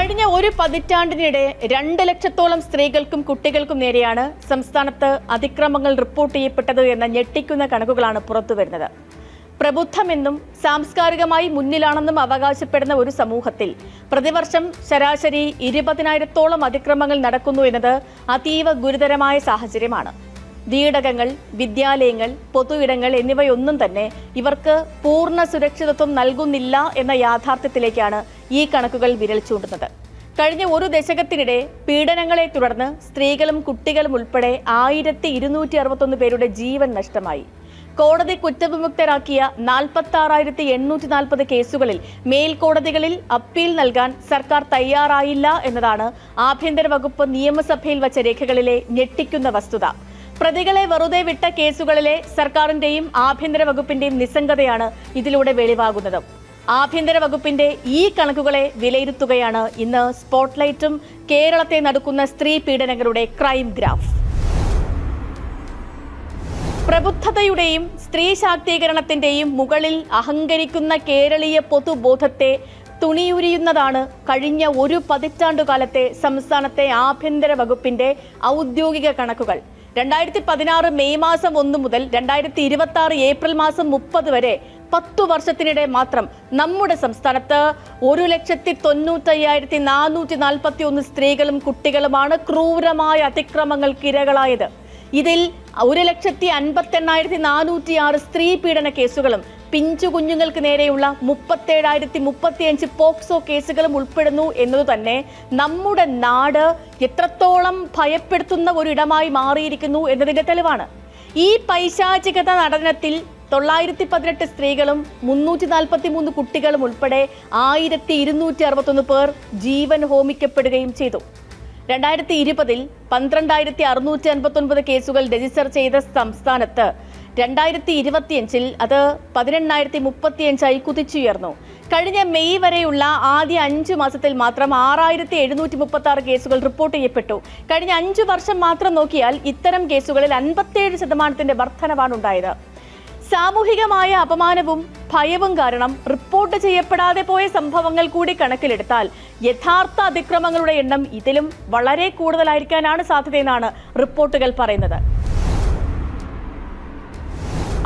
കഴിഞ്ഞ ഒരു പതിറ്റാണ്ടിനിടെ 2 ലക്ഷത്തോളം സ്ത്രീകൾക്കും കുട്ടികൾക്കും നേരെയാണ് സംസ്ഥാനത്ത് അതിക്രമങ്ങൾ റിപ്പോർട്ട് ചെയ്യപ്പെട്ടത് എന്ന ഞെട്ടിക്കുന്ന കണക്കുകളാണ് പുറത്തുവരുന്നത്. പ്രബുദ്ധമെന്നും സാംസ്കാരികമായി മുന്നിലാണെന്നും അവകാശപ്പെടുന്ന ഒരു സമൂഹത്തിൽ പ്രതിവർഷം ശരാശരി 20,000-ഓളം അതിക്രമങ്ങൾ നടക്കുന്നു എന്നത് അതീവ ഗുരുതരമായ സാഹചര്യമാണ്. വീടകങ്ങൾ, വിദ്യാലയങ്ങൾ, പൊതു ഇടങ്ങൾ എന്നിവയൊന്നും തന്നെ ഇവർക്ക് പൂർണ്ണ സുരക്ഷിതത്വം നൽകുന്നില്ല എന്ന യാഥാർത്ഥ്യത്തിലേക്കാണ് ഈ കണക്കുകൾ വിരൽ ചൂണ്ടുന്നത്. കഴിഞ്ഞ ഒരു ദശകത്തിനിടെ പീഡനങ്ങളെ തുടർന്ന് സ്ത്രീകളും കുട്ടികളും ഉൾപ്പെടെ 1261 പേരുടെ ജീവൻ നഷ്ടമായി. കോടതി കുറ്റവിമുക്തരാക്കിയ 46,840 കേസുകളിൽ മേൽക്കോടതികളിൽ അപ്പീൽ നൽകാൻ സർക്കാർ തയ്യാറായില്ല എന്നതാണ് ആഭ്യന്തര വകുപ്പ് നിയമസഭയിൽ വച്ച രേഖകളിലെ ഞെട്ടിക്കുന്ന വസ്തുത. പ്രതികളെ വെറുതെ വിട്ട കേസുകളിലെ സർക്കാരിന്റെയും ആഭ്യന്തര വകുപ്പിന്റെയും നിസ്സംഗതയാണ് ഇതിലൂടെ വെളിവാകുന്നത്. ആഭ്യന്തര വകുപ്പിന്റെ ഈ കണക്കുകളെ വിലയിരുത്തുകയാണ് ഇന്ന് സ്പോട്ട്ലൈറ്റും കേരളത്തെ നടുക്കുന്ന സ്ത്രീ പീഡനങ്ങളുടെ ക്രൈം ഗ്രാഫ്. പ്രബുദ്ധതയുടെയും സ്ത്രീ ശാക്തീകരണത്തിന്റെയും മുകളിൽ അഹങ്കരിക്കുന്ന കേരളീയ പൊതുബോധത്തെ തുണിയുരിയുന്നതാണ് കഴിഞ്ഞ ഒരു പതിറ്റാണ്ടുകാലത്തെ സംസ്ഥാനത്തെ ആഭ്യന്തര വകുപ്പിന്റെ ഔദ്യോഗിക കണക്കുകൾ. 2016 മെയ് മാസം 1 മുതൽ 2026 ഏപ്രിൽ മാസം 30 വരെ 10 വർഷത്തിനിടെ മാത്രം നമ്മുടെ സംസ്ഥാനത്ത് 1,95,441 സ്ത്രീകളും കുട്ടികളുമാണ് ക്രൂരമായ അതിക്രമങ്ങൾക്ക് ഇരകളായത്. ഇതിൽ 1,58,406 സ്ത്രീ പീഡന കേസുകളും പിഞ്ചു കുഞ്ഞുങ്ങൾക്ക് നേരെയുള്ള 37,035 പോക്സോ കേസുകളും ഉൾപ്പെടുന്നു എന്നതു തന്നെ നമ്മുടെ നാട് എത്രത്തോളം ഭയപ്പെടുത്തുന്ന ഒരിടമായി മാറിയിരിക്കുന്നു എന്നതിന്റെ തെളിവാണ്. ഈ പൈശാചികത നടനത്തിൽ 918 സ്ത്രീകളും 343 കുട്ടികളും ഉൾപ്പെടെ 1,261 പേർ ജീവൻ ഹോമിക്കപ്പെടുകയും ചെയ്തു. 2020 12,659 കേസുകൾ രജിസ്റ്റർ ചെയ്ത സംസ്ഥാനത്ത് 2025 അത് 18,035 കുതിച്ചുയർന്നു. കഴിഞ്ഞ മെയ് വരെയുള്ള ആദ്യ 5 മാസത്തിൽ മാത്രം 6,736 കേസുകൾ റിപ്പോർട്ട് ചെയ്യപ്പെട്ടു. കഴിഞ്ഞ 5 വർഷം മാത്രം നോക്കിയാൽ ഇത്തരം കേസുകളിൽ 57% വർധനവാണ് ഉണ്ടായത്. സാമൂഹികമായ അപമാനവും ഭയവും കാരണം റിപ്പോർട്ട് ചെയ്യപ്പെടാതെ പോയ സംഭവങ്ങൾ കൂടി കണക്കിലെടുത്താൽ യഥാർത്ഥ അതിക്രമങ്ങളുടെ എണ്ണം ഇതിലും വളരെ കൂടുതലായിരിക്കാനാണ് സാധ്യതയെന്നാണ് റിപ്പോർട്ടുകൾ പറയുന്നത്.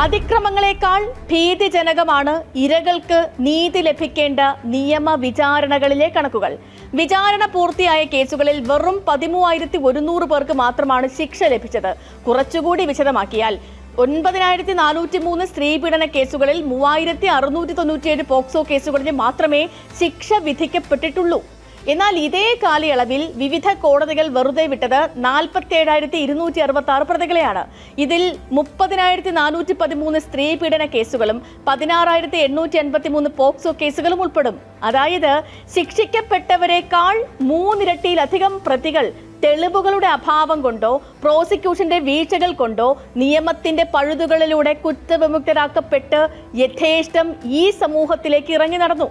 അതിക്രമങ്ങളെക്കാൾ ഭീതിജനകമാണ് ഇരകൾക്ക് നീതി ലഭിക്കേണ്ട നിയമ വിചാരണകളിലെ കണക്കുകൾ. വിചാരണ പൂർത്തിയായ കേസുകളിൽ വെറും 13,100 പേർക്ക് മാത്രമാണ് ശിക്ഷ ലഭിച്ചത്. കുറച്ചുകൂടി വിശദമാക്കിയാൽ 9,403 സ്ത്രീപീഡന കേസുകളിൽ 3,697 പോക്സോ കേസുകളിൽ മാത്രമേ ശിക്ഷ വിധിക്കപ്പെട്ടിട്ടുള്ളൂ. എന്നാൽ ഇതേ കാലയളവിൽ വിവിധ കോടതികൾ വെറുതെ വിട്ടത് 47,266 പ്രതികളെയാണ്. ഇതിൽ 30,413 സ്ത്രീ പീഡന കേസുകളും 16,853 പോക്സോ കേസുകളും ഉൾപ്പെടും. അതായത് ശിക്ഷിക്കപ്പെട്ടവരെക്കാൾ 3 ഇരട്ടിയിലധികം പ്രതികൾ തെളിവുകളുടെ അഭാവം കൊണ്ടോ പ്രോസിക്യൂഷന്റെ വീഴ്ചകൾ കൊണ്ടോ നിയമത്തിന്റെ പഴുതുകളിലൂടെ കുറ്റവിമുക്തരാക്കപ്പെട്ട് യഥേഷ്ടം ഈ സമൂഹത്തിലേക്ക് ഇറങ്ങി നടന്നു.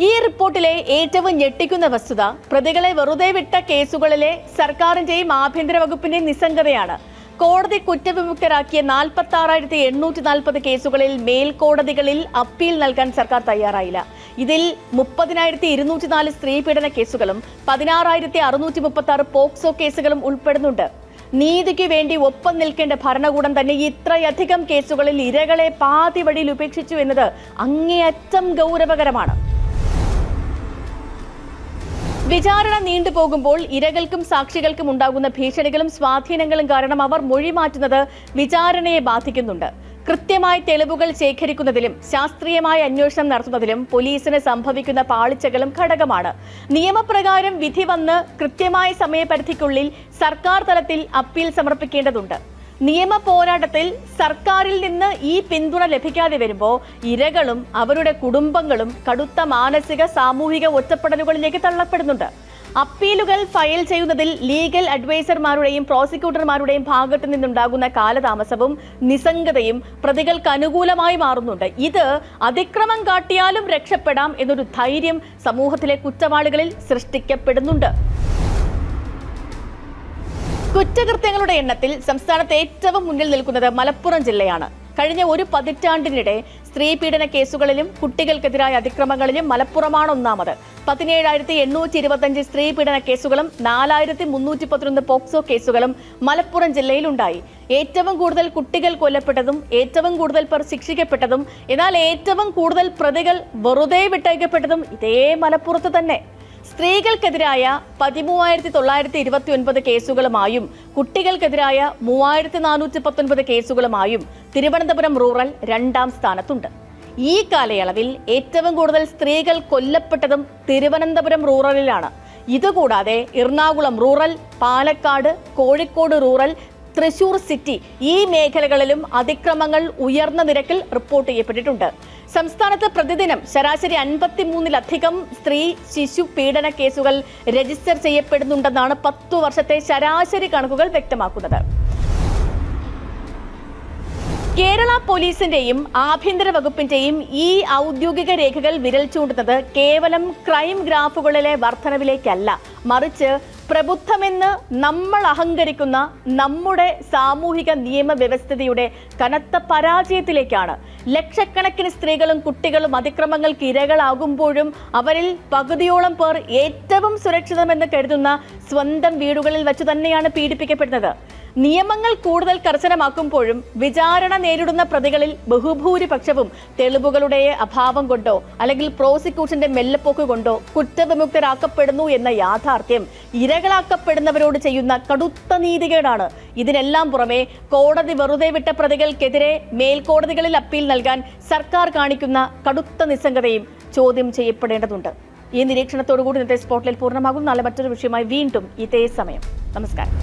ഈ റിപ്പോർട്ടിലെ ഏറ്റവും ഞെട്ടിക്കുന്ന വസ്തുത പ്രതികളെ വെറുതെ വിട്ട കേസുകളിലെ സർക്കാരിന്റെയും ആഭ്യന്തര വകുപ്പിന്റെയും നിസ്സംഗതയാണ്. കോടതി കുറ്റവിമുക്തരാക്കിയ 46,840 കേസുകളിൽ മേൽക്കോടതികളിൽ അപ്പീൽ നൽകാൻ സർക്കാർ തയ്യാറായില്ല. ഇതിൽ 30,204 സ്ത്രീ പീഡന കേസുകളും 16,636 പോക്സോ കേസുകളും ഉൾപ്പെടുന്നുണ്ട്. നീതിക്ക് വേണ്ടി ഒപ്പം നിൽക്കേണ്ട ഭരണകൂടം തന്നെ ഇത്രയധികം കേസുകളിൽ ഇരകളെ പാതി വഴിയിൽ ഉപേക്ഷിച്ചു എന്നത് അങ്ങേയറ്റം ഗൗരവകരമാണ്. വിചാരണ നീണ്ടുപോകുമ്പോൾ ഇരകൾക്കും സാക്ഷികൾക്കും ഉണ്ടാകുന്ന ഭീഷണികളും സ്വാധീനങ്ങളും കാരണം അവർ മൊഴി മാറ്റുന്നത് വിചാരണയെ ബാധിക്കുന്നുണ്ട്. കൃത്യമായ തെളിവുകൾ ശേഖരിക്കുന്നതിലും ശാസ്ത്രീയമായ അന്വേഷണം നടത്തുന്നതിലും പോലീസിന് സംഭവിക്കുന്ന പാളിച്ചകളും ഘടകമാണ്. നിയമപ്രകാരം വിധി വന്ന് കൃത്യമായ സമയപരിധിക്കുള്ളിൽ സർക്കാർ തലത്തിൽ അപ്പീൽ സമർപ്പിക്കേണ്ടതുണ്ട്. നിയമ പോരാട്ടത്തിൽ സർക്കാരിൽ നിന്ന് ഈ പിന്തുണ ലഭിക്കാതെ വരുമ്പോൾ ഇരകളും അവരുടെ കുടുംബങ്ങളും കടുത്ത മാനസിക സാമൂഹിക ഒറ്റപ്പെടലുകളിലേക്ക് തള്ളപ്പെടുന്നുണ്ട്. അപ്പീലുകൾ ഫയൽ ചെയ്യുന്നതിൽ ലീഗൽ അഡ്വൈസർമാരുടെയും പ്രോസിക്യൂട്ടർമാരുടെയും ഭാഗത്തു നിന്നുണ്ടാകുന്ന കാലതാമസവും നിസ്സംഗതയും പ്രതികൾക്ക് അനുകൂലമായി മാറുന്നുണ്ട്. ഇത് അതിക്രമം കാട്ടിയാലും രക്ഷപ്പെടാം എന്നൊരു ധൈര്യം സമൂഹത്തിലെ കുറ്റവാളികളിൽ സൃഷ്ടിക്കപ്പെടുന്നുണ്ട്. കുറ്റകൃത്യങ്ങളുടെ എണ്ണത്തിൽ സംസ്ഥാനത്ത് ഏറ്റവും മുന്നിൽ നിൽക്കുന്നത് മലപ്പുറം ജില്ലയാണ്. കഴിഞ്ഞ ഒരു പതിറ്റാണ്ടിനിടെ സ്ത്രീ പീഡന കേസുകളിലും കുട്ടികൾക്കെതിരായ അതിക്രമങ്ങളിലും മലപ്പുറമാണ് ഒന്നാമത്. 17,825 സ്ത്രീ പീഡന കേസുകളും 4,311 പോക്സോ കേസുകളും മലപ്പുറം ജില്ലയിലുണ്ടായി. ഏറ്റവും കൂടുതൽ കുട്ടികൾ കൊല്ലപ്പെട്ടതും ഏറ്റവും കൂടുതൽ പേർ ശിക്ഷിക്കപ്പെട്ടതും എന്നാൽ ഏറ്റവും കൂടുതൽ പ്രതികൾ വെറുതെ വിട്ടയക്കപ്പെട്ടതും ഇതേ മലപ്പുറത്ത് തന്നെ. സ്ത്രീകൾക്കെതിരായ 13,929 കേസുകളുമായും കുട്ടികൾക്കെതിരായ 3,419 കേസുകളുമായും തിരുവനന്തപുരം റൂറൽ 2ാം സ്ഥാനത്തുണ്ട്. ഈ കാലയളവിൽ ഏറ്റവും കൂടുതൽ സ്ത്രീകൾ കൊല്ലപ്പെട്ടതും തിരുവനന്തപുരം റൂറലിലാണ്. ഇതുകൂടാതെ Ernakulam rural, Palakkad, Kozhikode rural, Thrissur city ഈ മേഖലകളിലും അതിക്രമങ്ങൾ ഉയർന്ന നിരക്കിൽ റിപ്പോർട്ട് ചെയ്യപ്പെട്ടിട്ടുണ്ട്. സംസ്ഥാനത്ത് പ്രതിദിനം ശരാശരി 53-ലധികം സ്ത്രീ ശിശു പീഡന കേസുകൾ രജിസ്റ്റർ ചെയ്യപ്പെടുന്നുണ്ടെന്നാണ് 10 വർഷത്തെ ശരാശരി കണക്കുകൾ വ്യക്തമാക്കുന്നത്. കേരള പോലീസിന്റെയും ആഭ്യന്തര വകുപ്പിന്റെയും ഈ ഔദ്യോഗിക രേഖകൾ വിരൽ ചൂണ്ടുന്നത് കേവലം ക്രൈം ഗ്രാഫുകളിലെ വർധനവിലേക്കല്ല, മറിച്ച് പ്രബുദ്ധമെന്ന് നമ്മൾ അഹങ്കരിക്കുന്ന നമ്മുടെ സാമൂഹിക നിയമവ്യവസ്ഥിതിയുടെ കനത്ത പരാജയത്തിലേക്കാണ്. ലക്ഷക്കണക്കിന് സ്ത്രീകളും കുട്ടികളും അതിക്രമങ്ങൾക്ക് ഇരകളാകുമ്പോഴും അവരിൽ പകുതിയോളം പേർ ഏറ്റവും സുരക്ഷിതമെന്ന് കരുതുന്ന സ്വന്തം വീടുകളിൽ വെച്ച് തന്നെയാണ് പീഡിപ്പിക്കപ്പെടുന്നത്. നിയമങ്ങൾ കൂടുതൽ കർശനമാക്കുമ്പോഴും വിചാരണ നേരിടുന്ന പ്രതികളിൽ ബഹുഭൂരിപക്ഷവും തെളിവുകളുടെ അഭാവം കൊണ്ടോ അല്ലെങ്കിൽ പ്രോസിക്യൂഷന്റെ മെല്ലെപ്പോക്ക് കൊണ്ടോ കുറ്റവിമുക്തരാക്കപ്പെടുന്നു എന്ന യാഥാർത്ഥ്യം ഇരകളാക്കപ്പെടുന്നവരോട് ചെയ്യുന്ന കടുത്ത നീതികേടാണ്. ഇതിനെല്ലാം പുറമെ കോടതി വെറുതെ വിട്ട പ്രതികൾക്കെതിരെ മേൽക്കോടതികളിൽ അപ്പീൽ നൽകാൻ സർക്കാർ കാണിക്കുന്ന കടുത്ത നിസ്സംഗതയും ചോദ്യം ചെയ്യപ്പെടേണ്ടതുണ്ട്. ഈ നിരീക്ഷണത്തോടുകൂടി ഇന്നത്തെ സ്പോട്ട്ലൈറ്റ് പൂർണ്ണമാകും. നാളെ മറ്റൊരു വിഷയമായി വീണ്ടും ഇതേ സമയം. നമസ്കാരം.